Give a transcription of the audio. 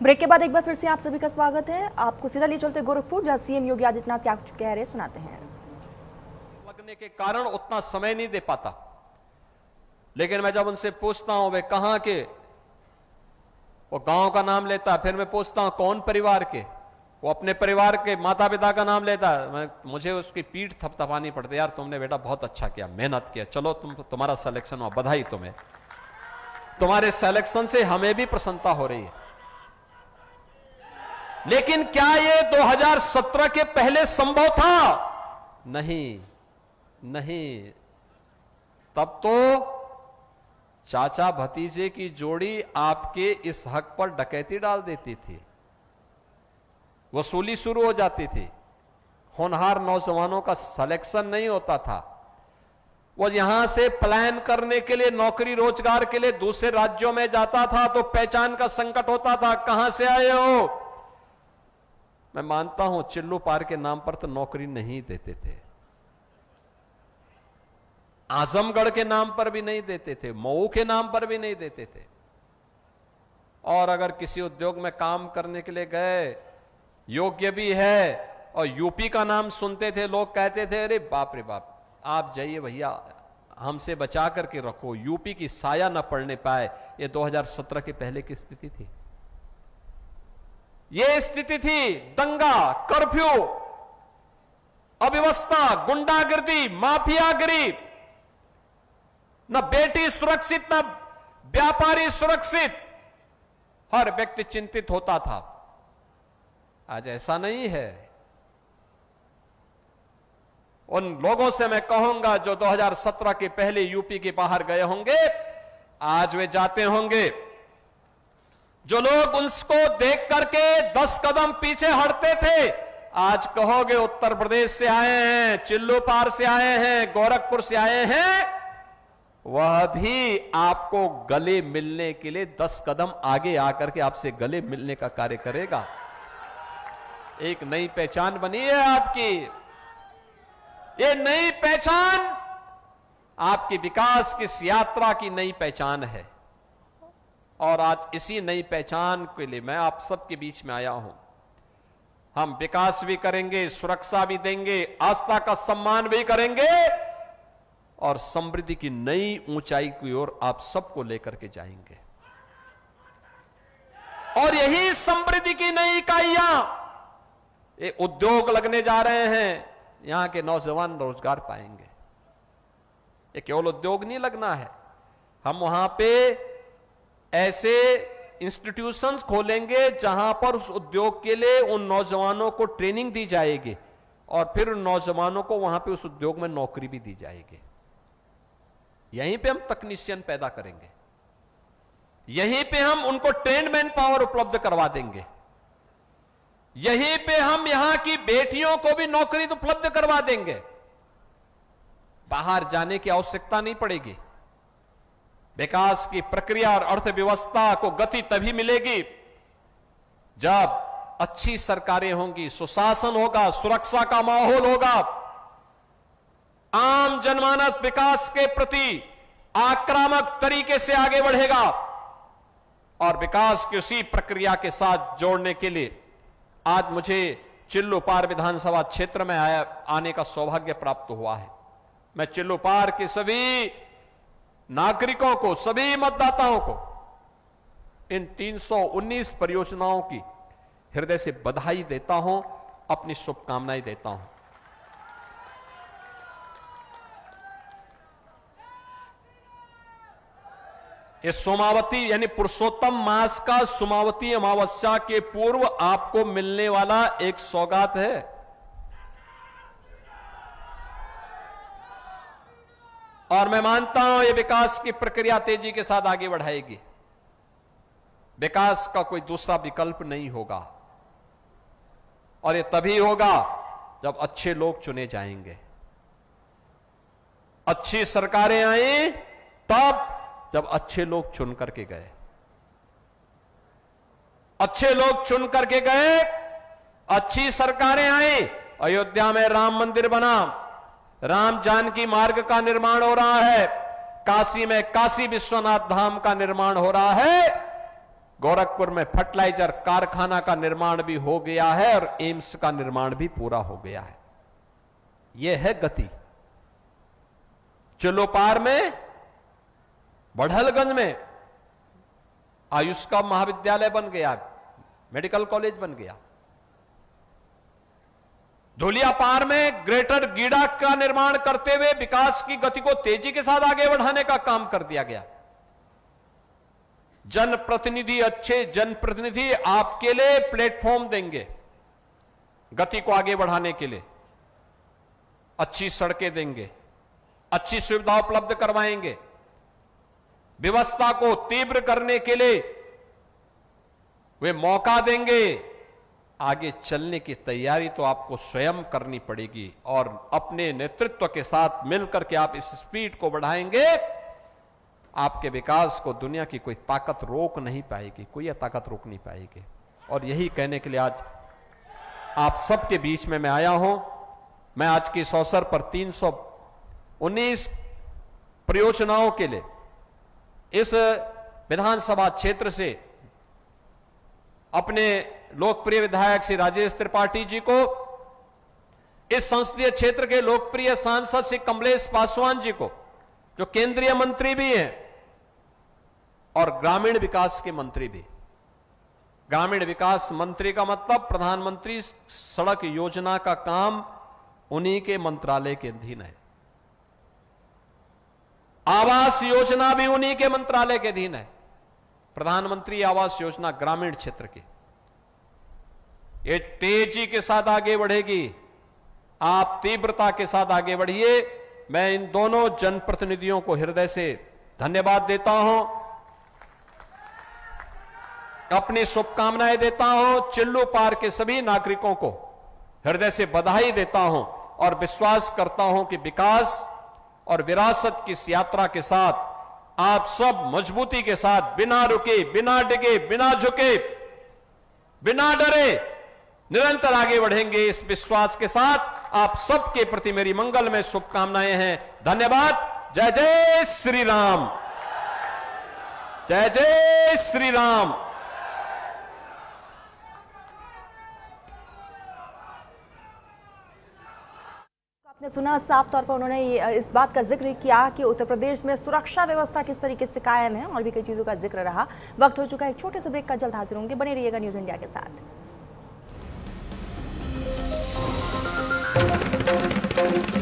Break के बाद एक बार फिर से आप सभी का स्वागत है। आपको सीधा ले चलते गोरखपुर, जहां सीएम योगी आदित्यनाथ क्या कुछ कह रहे सुनाते हैं। लगने के कारण उतना समय नहीं दे पाता, लेकिन मैं जब उनसे पूछता हूं वे कहां के, वो गांव का नाम लेता है, फिर मैं पूछता हूं कौन परिवार के, वो अपने परिवार के माता पिता का नाम लेता है। मुझे उसकी पीठ थपथपानी पड़ती है, यार तुमने बेटा बहुत अच्छा किया, मेहनत किया, चलो तुम्हारा सिलेक्शन हुआ, बधाई तुम्हें, तुम्हारे सिलेक्शन से हमें भी प्रसन्नता हो रही है। लेकिन क्या ये 2017 के पहले संभव था? नहीं, तब तो चाचा भतीजे की जोड़ी आपके इस हक पर डकैती डाल देती थी, वसूली शुरू हो जाती थी, होनहार नौजवानों का सिलेक्शन नहीं होता था। वो यहां से प्लान करने के लिए, नौकरी रोजगार के लिए दूसरे राज्यों में जाता था तो पहचान का संकट होता था, कहां से आए हो। मैं मानता हूं चिल्लू पार के नाम पर तो नौकरी नहीं देते थे, आजमगढ़ के नाम पर भी नहीं देते थे, मऊ के नाम पर भी नहीं देते थे। और अगर किसी उद्योग में काम करने के लिए गए, योग्य भी है, और यूपी का नाम सुनते थे, लोग कहते थे अरे बाप रे बाप, आप जाइए भैया, हमसे बचा करके रखो, यूपी की साया न पड़ने पाए। ये 2017 के पहले की स्थिति थी, ये स्थिति थी। दंगा, कर्फ्यू, अव्यवस्था, गुंडागर्दी, माफियागिरी, न बेटी सुरक्षित, न व्यापारी सुरक्षित, हर व्यक्ति चिंतित होता था। आज ऐसा नहीं है। उन लोगों से मैं कहूंगा जो 2017 के पहले यूपी के बाहर गए होंगे, आज वे जाते होंगे। जो लोग उसको देख करके 10 कदम पीछे हटते थे, आज कहोगे उत्तर प्रदेश से आए हैं, चिल्लू पार से आए हैं, गोरखपुर से आए हैं, वह भी आपको गले मिलने के लिए 10 कदम आगे आकर के आपसे गले मिलने का कार्य करेगा। एक नई पहचान बनी है आपकी। ये नई पहचान आपकी विकास की इस यात्रा की नई पहचान है, और आज इसी नई पहचान के लिए मैं आप सबके बीच में आया हूं। हम विकास भी करेंगे, सुरक्षा भी देंगे, आस्था का सम्मान भी करेंगे, और समृद्धि की नई ऊंचाई की ओर आप सबको लेकर के जाएंगे। और यही समृद्धि की नई इकाइयां, ये उद्योग लगने जा रहे हैं, यहां के नौजवान रोजगार पाएंगे। ये केवल उद्योग नहीं लगना है, हम वहां पे ऐसे इंस्टीट्यूशंस खोलेंगे जहां पर उस उद्योग के लिए उन नौजवानों को ट्रेनिंग दी जाएगी, और फिर उन नौजवानों को वहां पे उस उद्योग में नौकरी भी दी जाएगी। यहीं पे हम तकनीशियन पैदा करेंगे, यहीं पे हम उनको ट्रेन्ड मैन पावर उपलब्ध करवा देंगे, यहीं पे हम यहां की बेटियों को भी नौकरी उपलब्ध करवा देंगे। बाहर जाने की आवश्यकता नहीं पड़ेगी। विकास की प्रक्रिया और अर्थव्यवस्था को गति तभी मिलेगी जब अच्छी सरकारें होंगी, सुशासन होगा, सुरक्षा का माहौल होगा, आम जनमानस विकास के प्रति आक्रामक तरीके से आगे बढ़ेगा। और विकास की उसी प्रक्रिया के साथ जोड़ने के लिए आज मुझे चिल्लू पार विधानसभा क्षेत्र में आने का सौभाग्य प्राप्त हुआ है। मैं चिल्लू पार के सभी नागरिकों को, सभी मतदाताओं को इन 319 परियोजनाओं की हृदय से बधाई देता हूं, अपनी शुभकामनाएं देता हूं। इस सोमावती यानी पुरुषोत्तम मास का सोमावती अमावस्या के पूर्व आपको मिलने वाला एक सौगात है। और मैं मानता हूं ये विकास की प्रक्रिया तेजी के साथ आगे बढ़ाएगी। विकास का कोई दूसरा विकल्प नहीं होगा, और ये तभी होगा जब अच्छे लोग चुने जाएंगे। अच्छी सरकारें आई तब जब अच्छे लोग चुन करके गए, अच्छे लोग चुन करके गए, अच्छी सरकारें आई। अयोध्या में राम मंदिर बना, राम जानकी मार्ग का निर्माण हो रहा है, काशी में काशी विश्वनाथ धाम का निर्माण हो रहा है, गोरखपुर में फर्टिलाइजर कारखाना का निर्माण भी हो गया है और एम्स का निर्माण भी पूरा हो गया है। यह है गति। चिल्लोपार में, बढ़लगंज में आयुष का महाविद्यालय बन गया, मेडिकल कॉलेज बन गया। धुलियापार में ग्रेटर गीडा का निर्माण करते हुए विकास की गति को तेजी के साथ आगे बढ़ाने का काम कर दिया गया। जनप्रतिनिधि, अच्छे जनप्रतिनिधि आपके लिए प्लेटफॉर्म देंगे गति को आगे बढ़ाने के लिए। अच्छी सड़कें देंगे, अच्छी सुविधा उपलब्ध करवाएंगे, व्यवस्था को तीव्र करने के लिए वे मौका देंगे। आगे चलने की तैयारी तो आपको स्वयं करनी पड़ेगी और अपने नेतृत्व के साथ मिलकर के आप इस स्पीड को बढ़ाएंगे। आपके विकास को दुनिया की कोई ताकत रोक नहीं पाएगी, कोई ताकत रोक नहीं पाएगी। और यही कहने के लिए आज आप सबके बीच में मैं आया हूं। मैं आज के इस अवसर पर 319 परियोजनाओं के लिए इस विधानसभा क्षेत्र से अपने लोकप्रिय विधायक श्री राजेश त्रिपाठी जी को, इस संसदीय क्षेत्र के लोकप्रिय सांसद श्री कमलेश पासवान जी को, जो केंद्रीय मंत्री भी हैं और ग्रामीण विकास के मंत्री भी। ग्रामीण विकास मंत्री का मतलब प्रधानमंत्री सड़क योजना का काम उन्हीं के मंत्रालय के अधीन है। आवास योजना भी उन्हीं के मंत्रालय के अधीन है। प्रधानमंत्री आवास योजना ग्रामीण क्षेत्र की, ये तेजी के साथ आगे बढ़ेगी। आप तीव्रता के साथ आगे बढ़िए। मैं इन दोनों जनप्रतिनिधियों को हृदय से धन्यवाद देता हूं, अपनी शुभकामनाएं देता हूं। चिल्लोपार के सभी नागरिकों को हृदय से बधाई देता हूं और विश्वास करता हूं कि विकास और विरासत की इस यात्रा के साथ आप सब मजबूती के साथ, बिना रुके, बिना डिगे, बिना झुके, बिना डरे निरंतर आगे बढ़ेंगे। इस विश्वास के साथ आप सबके प्रति मेरी मंगलमय शुभकामनाएं हैं। धन्यवाद। जय जय श्री राम, जय जय श्री राम। आपने सुना, साफ तौर पर उन्होंने इस बात का जिक्र किया कि उत्तर प्रदेश में सुरक्षा व्यवस्था किस तरीके से कायम है और भी कई चीजों का जिक्र रहा। वक्त हो चुका है एक छोटे से ब्रेक का, जल्द हाजिर होंगे। बने रहिएगा न्यूज़ इंडिया के साथ।